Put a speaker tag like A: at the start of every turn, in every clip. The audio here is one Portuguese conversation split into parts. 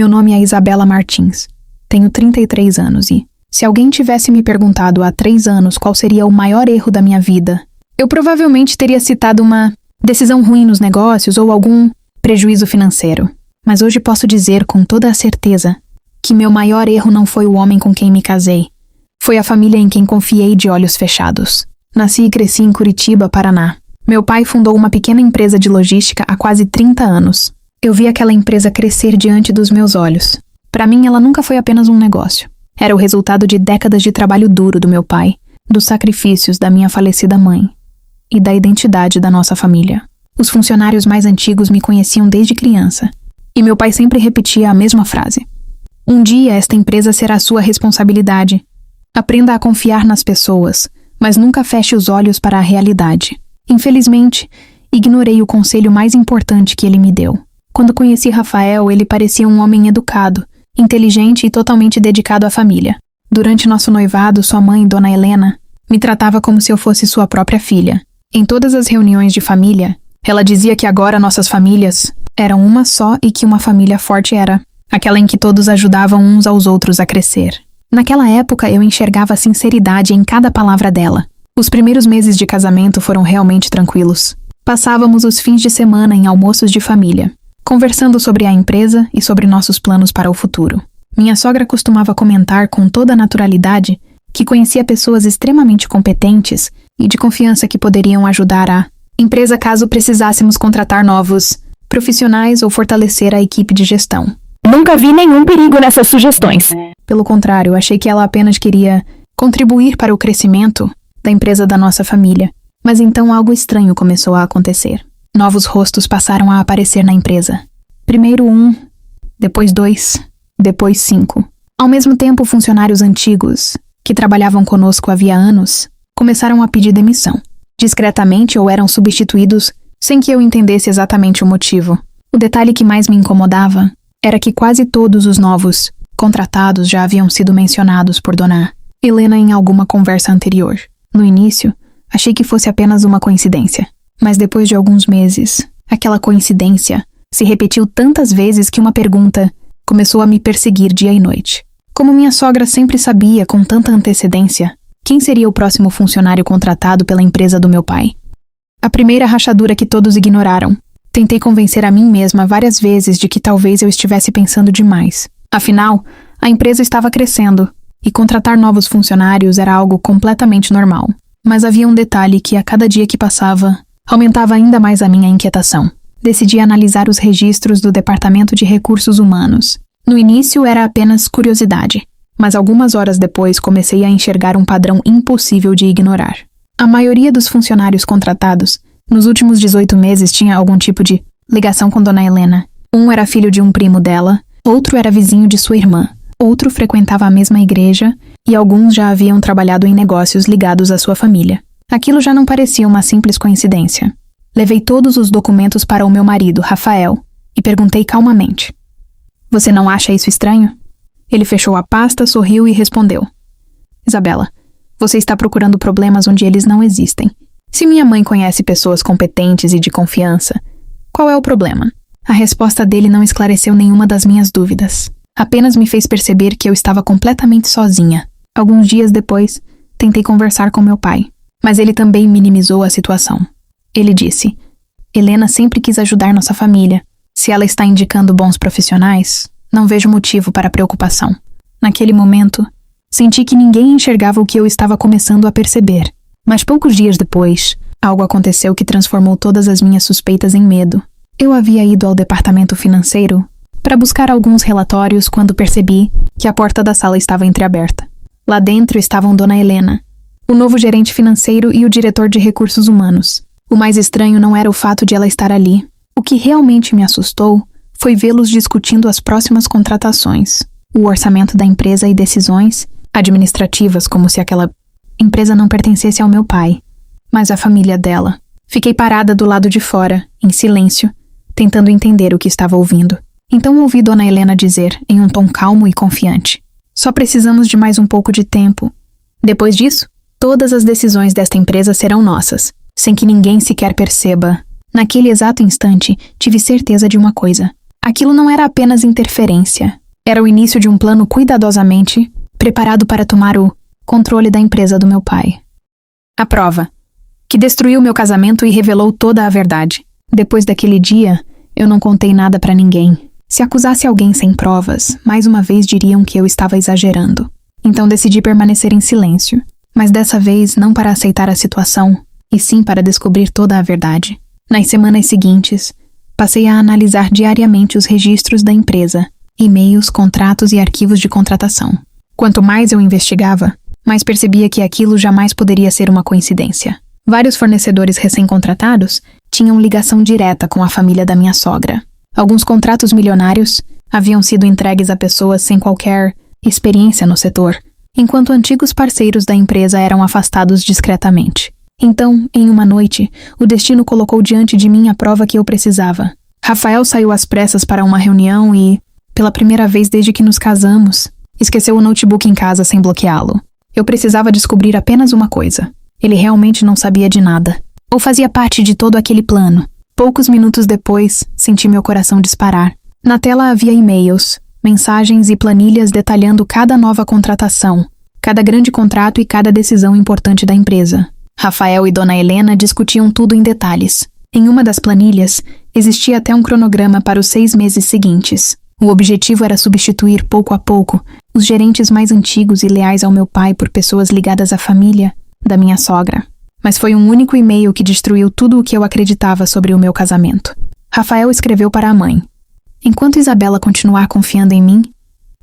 A: Meu nome é Isabela Martins. Tenho 33 anos e, se alguém tivesse me perguntado há 3 anos qual seria o maior erro da minha vida, eu provavelmente teria citado uma decisão ruim nos negócios ou algum prejuízo financeiro. Mas hoje posso dizer com toda a certeza que meu maior erro não foi o homem com quem me casei. Foi a família em quem confiei de olhos fechados. Nasci e cresci em Curitiba, Paraná. Meu pai fundou uma pequena empresa de logística há quase 30 anos. Eu vi aquela empresa crescer diante dos meus olhos. Para mim, ela nunca foi apenas um negócio. Era o resultado de décadas de trabalho duro do meu pai, dos sacrifícios da minha falecida mãe e da identidade da nossa família. Os funcionários mais antigos me conheciam desde criança, e meu pai sempre repetia a mesma frase. Um dia esta empresa será sua responsabilidade. Aprenda a confiar nas pessoas, mas nunca feche os olhos para a realidade. Infelizmente, ignorei o conselho mais importante que ele me deu. Quando conheci Rafael, ele parecia um homem educado, inteligente e totalmente dedicado à família. Durante nosso noivado, sua mãe, Dona Helena, me tratava como se eu fosse sua própria filha. Em todas as reuniões de família, ela dizia que agora nossas famílias eram uma só e que uma família forte era aquela em que todos ajudavam uns aos outros a crescer. Naquela época, eu enxergava a sinceridade em cada palavra dela. Os primeiros meses de casamento foram realmente tranquilos. Passávamos os fins de semana em almoços de família, conversando sobre a empresa e sobre nossos planos para o futuro. Minha sogra costumava comentar com toda a naturalidade que conhecia pessoas extremamente competentes e de confiança que poderiam ajudar a empresa caso precisássemos contratar novos profissionais ou fortalecer a equipe de gestão.
B: Nunca vi nenhum perigo nessas sugestões.
A: Pelo contrário, achei que ela apenas queria contribuir para o crescimento da empresa da nossa família. Mas então algo estranho começou a acontecer. Novos rostos passaram a aparecer na empresa. Primeiro 1, depois 2, depois 5. Ao mesmo tempo, funcionários antigos, que trabalhavam conosco havia anos, começaram a pedir demissão. Discretamente ou eram substituídos sem que eu entendesse exatamente o motivo. O detalhe que mais me incomodava era que quase todos os novos contratados já haviam sido mencionados por Dona Helena em alguma conversa anterior. No início, achei que fosse apenas uma coincidência. Mas depois de alguns meses, aquela coincidência se repetiu tantas vezes que uma pergunta começou a me perseguir dia e noite. Como minha sogra sempre sabia com tanta antecedência, quem seria o próximo funcionário contratado pela empresa do meu pai? A primeira rachadura que todos ignoraram. Tentei convencer a mim mesma várias vezes de que talvez eu estivesse pensando demais. Afinal, a empresa estava crescendo, e contratar novos funcionários era algo completamente normal. Mas havia um detalhe que, a cada dia que passava, aumentava ainda mais a minha inquietação. Decidi analisar os registros do Departamento de Recursos Humanos. No início era apenas curiosidade, mas algumas horas depois comecei a enxergar um padrão impossível de ignorar. A maioria dos funcionários contratados nos últimos 18 meses tinha algum tipo de ligação com Dona Helena. Um era filho de um primo dela, outro era vizinho de sua irmã, outro frequentava a mesma igreja e alguns já haviam trabalhado em negócios ligados à sua família. Aquilo já não parecia uma simples coincidência. Levei todos os documentos para o meu marido, Rafael, e perguntei calmamente: "Você não acha isso estranho?" Ele fechou a pasta, sorriu e respondeu: "Isabela, você está procurando problemas onde eles não existem. Se minha mãe conhece pessoas competentes e de confiança, qual é o problema?" A resposta dele não esclareceu nenhuma das minhas dúvidas. Apenas me fez perceber que eu estava completamente sozinha. Alguns dias depois, tentei conversar com meu pai, mas ele também minimizou a situação. Ele disse: "Helena sempre quis ajudar nossa família. Se ela está indicando bons profissionais, não vejo motivo para preocupação." Naquele momento, senti que ninguém enxergava o que eu estava começando a perceber. Mas poucos dias depois, algo aconteceu que transformou todas as minhas suspeitas em medo. Eu havia ido ao departamento financeiro para buscar alguns relatórios quando percebi que a porta da sala estava entreaberta. Lá dentro estavam Dona Helena, o novo gerente financeiro e o diretor de recursos humanos. O mais estranho não era o fato de ela estar ali. O que realmente me assustou foi vê-los discutindo as próximas contratações, o orçamento da empresa e decisões administrativas, como se aquela empresa não pertencesse ao meu pai, mas à família dela. Fiquei parada do lado de fora, em silêncio, tentando entender o que estava ouvindo. Então ouvi Dona Helena dizer, em um tom calmo e confiante: "Só precisamos de mais um pouco de tempo. Depois disso, todas as decisões desta empresa serão nossas, sem que ninguém sequer perceba." Naquele exato instante, tive certeza de uma coisa. Aquilo não era apenas interferência. Era o início de um plano cuidadosamente preparado para tomar o controle da empresa do meu pai. A prova, que destruiu meu casamento e revelou toda a verdade. Depois daquele dia, eu não contei nada para ninguém. Se acusasse alguém sem provas, mais uma vez diriam que eu estava exagerando. Então decidi permanecer em silêncio, mas dessa vez não para aceitar a situação, e sim para descobrir toda a verdade. Nas semanas seguintes, passei a analisar diariamente os registros da empresa, e-mails, contratos e arquivos de contratação. Quanto mais eu investigava, mais percebia que aquilo jamais poderia ser uma coincidência. Vários fornecedores recém-contratados tinham ligação direta com a família da minha sogra. Alguns contratos milionários haviam sido entregues a pessoas sem qualquer experiência no setor, enquanto antigos parceiros da empresa eram afastados discretamente. Então, em uma noite, o destino colocou diante de mim a prova que eu precisava. Rafael saiu às pressas para uma reunião e, pela primeira vez desde que nos casamos, esqueceu o notebook em casa sem bloqueá-lo. Eu precisava descobrir apenas uma coisa. Ele realmente não sabia de nada, ou fazia parte de todo aquele plano. Poucos minutos depois, senti meu coração disparar. Na tela havia e-mails, mensagens e planilhas detalhando cada nova contratação, cada grande contrato e cada decisão importante da empresa. Rafael e Dona Helena discutiam tudo em detalhes. Em uma das planilhas, existia até um cronograma para os 6 meses seguintes. O objetivo era substituir, pouco a pouco, os gerentes mais antigos e leais ao meu pai por pessoas ligadas à família da minha sogra. Mas foi um único e-mail que destruiu tudo o que eu acreditava sobre o meu casamento. Rafael escreveu para a mãe: "Enquanto Isabela continuar confiando em mim,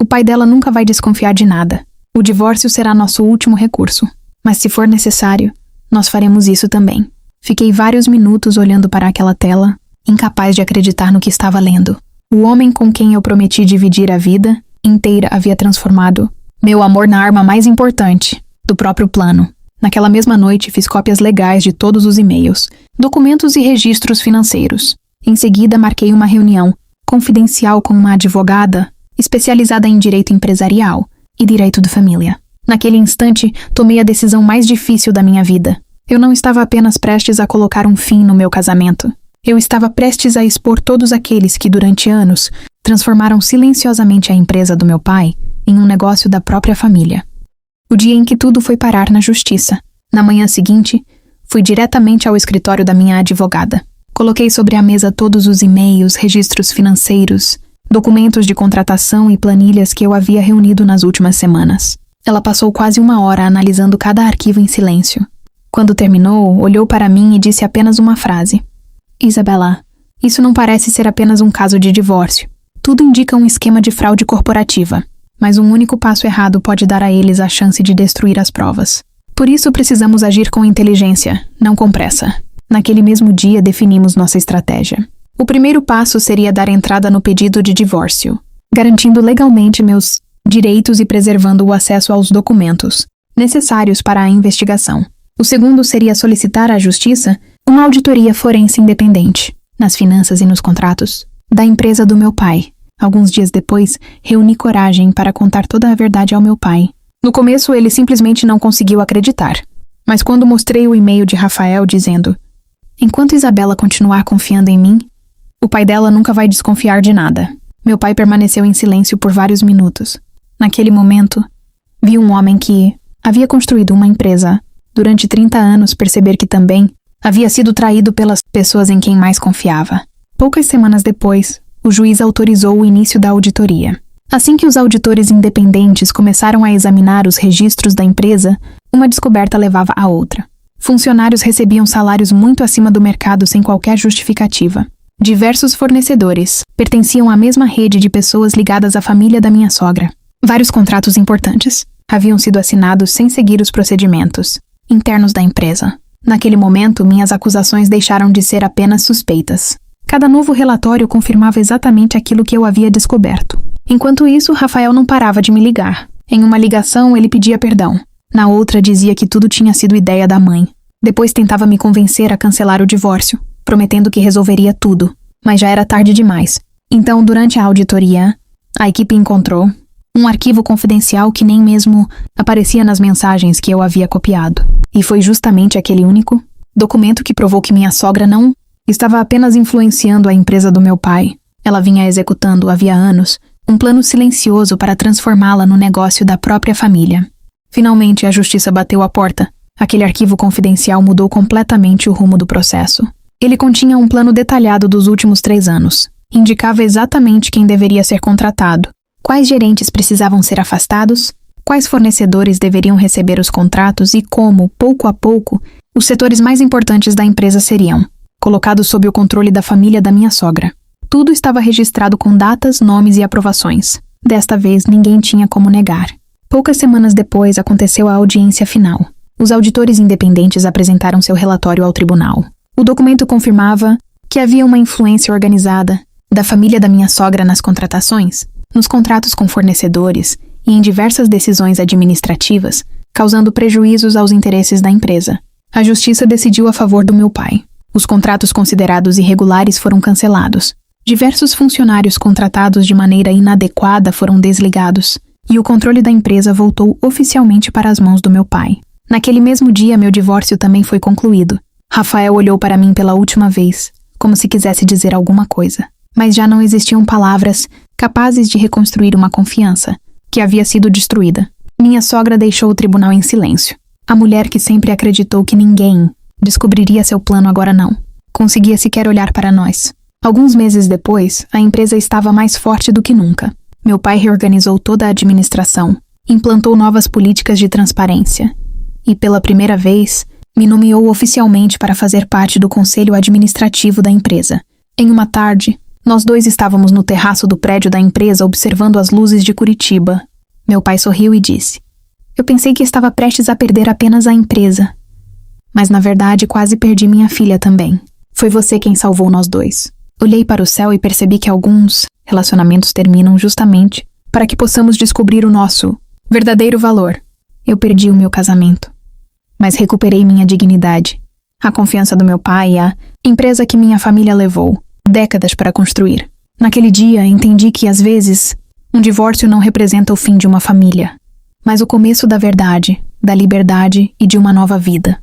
A: o pai dela nunca vai desconfiar de nada. O divórcio será nosso último recurso. Mas se for necessário, nós faremos isso também." Fiquei vários minutos olhando para aquela tela, incapaz de acreditar no que estava lendo. O homem com quem eu prometi dividir a vida inteira havia transformado meu amor na arma mais importante do próprio plano. Naquela mesma noite, fiz cópias legais de todos os e-mails, documentos e registros financeiros. Em seguida, marquei uma reunião confidencial com uma advogada especializada em direito empresarial e direito de família. Naquele instante, tomei a decisão mais difícil da minha vida. Eu não estava apenas prestes a colocar um fim no meu casamento. Eu estava prestes a expor todos aqueles que, durante anos, transformaram silenciosamente a empresa do meu pai em um negócio da própria família. O dia em que tudo foi parar na justiça. Na manhã seguinte, fui diretamente ao escritório da minha advogada. Coloquei sobre a mesa todos os e-mails, registros financeiros, documentos de contratação e planilhas que eu havia reunido nas últimas semanas. Ela passou quase 1 hora analisando cada arquivo em silêncio. Quando terminou, olhou para mim e disse apenas uma frase: "Isabela, isso não parece ser apenas um caso de divórcio. Tudo indica um esquema de fraude corporativa. Mas um único passo errado pode dar a eles a chance de destruir as provas. Por isso precisamos agir com inteligência, não com pressa." Naquele mesmo dia definimos nossa estratégia. O primeiro passo seria dar entrada no pedido de divórcio, garantindo legalmente meus direitos e preservando o acesso aos documentos necessários para a investigação. O segundo seria solicitar à Justiça uma auditoria forense independente, nas finanças e nos contratos, da empresa do meu pai. Alguns dias depois, reuni coragem para contar toda a verdade ao meu pai. No começo, ele simplesmente não conseguiu acreditar. Mas quando mostrei o e-mail de Rafael dizendo: "Enquanto Isabela continuar confiando em mim, o pai dela nunca vai desconfiar de nada." Meu pai permaneceu em silêncio por vários minutos. Naquele momento, vi um homem que havia construído uma empresa durante 30 anos perceber que também havia sido traído pelas pessoas em quem mais confiava. Poucas semanas depois, o juiz autorizou o início da auditoria. Assim que os auditores independentes começaram a examinar os registros da empresa, uma descoberta levava a outra. Funcionários recebiam salários muito acima do mercado sem qualquer justificativa. Diversos fornecedores pertenciam à mesma rede de pessoas ligadas à família da minha sogra. Vários contratos importantes haviam sido assinados sem seguir os procedimentos internos da empresa. Naquele momento, minhas acusações deixaram de ser apenas suspeitas. Cada novo relatório confirmava exatamente aquilo que eu havia descoberto. Enquanto isso, Rafael não parava de me ligar. Em uma ligação, ele pedia perdão. Na outra, dizia que tudo tinha sido ideia da mãe. Depois tentava me convencer a cancelar o divórcio, prometendo que resolveria tudo. Mas já era tarde demais. Então, durante a auditoria, a equipe encontrou um arquivo confidencial que nem mesmo aparecia nas mensagens que eu havia copiado. E foi justamente aquele único documento que provou que minha sogra não estava apenas influenciando a empresa do meu pai, Ela vinha executando, havia anos, um plano silencioso para transformá-la no negócio da própria família. Finalmente, a justiça bateu à porta. Aquele arquivo confidencial mudou completamente o rumo do processo. Ele continha um plano detalhado dos últimos 3 anos. Indicava exatamente quem deveria ser contratado, quais gerentes precisavam ser afastados, quais fornecedores deveriam receber os contratos e como, pouco a pouco, os setores mais importantes da empresa seriam colocados sob o controle da família da minha sogra. Tudo estava registrado com datas, nomes e aprovações. Desta vez, ninguém tinha como negar. Poucas semanas depois, aconteceu a audiência final. Os auditores independentes apresentaram seu relatório ao tribunal. O documento confirmava que havia uma influência organizada da família da minha sogra nas contratações, nos contratos com fornecedores e em diversas decisões administrativas, causando prejuízos aos interesses da empresa. A justiça decidiu a favor do meu pai. Os contratos considerados irregulares foram cancelados. Diversos funcionários contratados de maneira inadequada foram desligados, e o controle da empresa voltou oficialmente para as mãos do meu pai. Naquele mesmo dia, meu divórcio também foi concluído. Rafael olhou para mim pela última vez, como se quisesse dizer alguma coisa. Mas já não existiam palavras capazes de reconstruir uma confiança que havia sido destruída. Minha sogra deixou o tribunal em silêncio. A mulher que sempre acreditou que ninguém descobriria seu plano agora não conseguia sequer olhar para nós. Alguns meses depois, a empresa estava mais forte do que nunca. Meu pai reorganizou toda a administração, implantou novas políticas de transparência e, pela primeira vez, me nomeou oficialmente para fazer parte do conselho administrativo da empresa. Em uma tarde, nós 2 estávamos no terraço do prédio da empresa observando as luzes de Curitiba. Meu pai sorriu e disse: "Eu pensei que estava prestes a perder apenas a empresa. Mas na verdade quase perdi minha filha também. Foi você quem salvou nós 2. Olhei para o céu e percebi que alguns relacionamentos terminam justamente para que possamos descobrir o nosso verdadeiro valor. Eu perdi o meu casamento, mas recuperei minha dignidade, a confiança do meu pai e a empresa que minha família levou décadas para construir. Naquele dia, entendi que, às vezes, um divórcio não representa o fim de uma família, mas o começo da verdade, da liberdade e de uma nova vida."